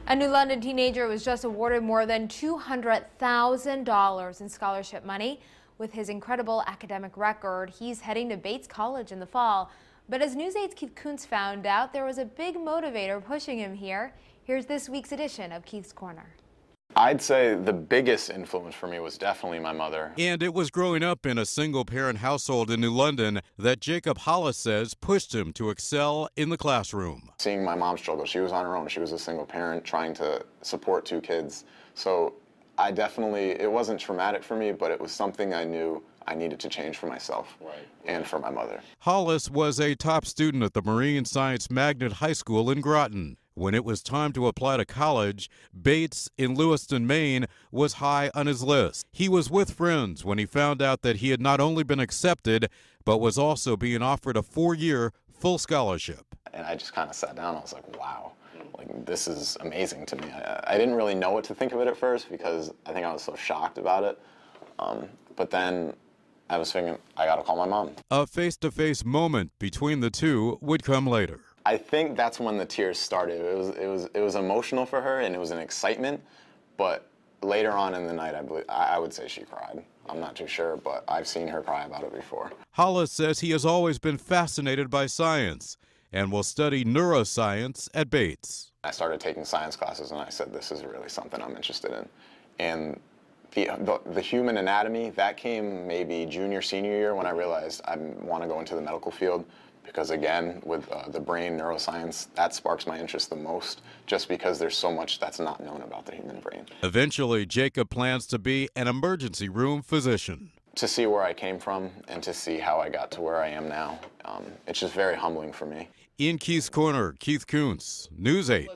A New London teenager was just awarded more than $200,000 in scholarship money. With his incredible academic record, he's heading to Bates College in the fall. But as News 8's Keith Kuntz found out, there was a big motivator pushing him here. Here's this week's edition of Keith's Corner. I'd say the biggest influence for me was definitely my mother. And it was growing up in a single-parent household in New London that Jacob Hollis says pushed him to excel in the classroom. Seeing my mom struggle, she was on her own. She was a single parent trying to support two kids. So it wasn't traumatic for me, but it was something I knew I needed to change for myself and for my mother. Hollis was a top student at the Marine Science Magnet High School in Groton. When it was time to apply to college, Bates in Lewiston, Maine, was high on his list. He was with friends when he found out that he had not only been accepted, but was also being offered a 4-year full scholarship. And I just kind of sat down. I was like, wow, this is amazing to me. I didn't really know what to think of it at first because I think I was so shocked about it. But then I was thinking, I got to call my mom. A face-to-face moment between the two would come later. I think that's when the tears started. It was emotional for her and it was an excitement, but later on in the night, I would say she cried. I'm not too sure, but I've seen her cry about it before. Hollis says he has always been fascinated by science and will study neuroscience at Bates. I started taking science classes and I said, this is really something I'm interested in. And the human anatomy, that came maybe junior, senior year when I realized I want to go into the medical field. Because again, with the brain, neuroscience, that sparks my interest the most, just because there's so much that's not known about the human brain. Eventually, Jacob plans to be an emergency room physician. To see where I came from and to see how I got to where I am now, it's just very humbling for me. In Keith's Corner, Keith Kuntz, News 8.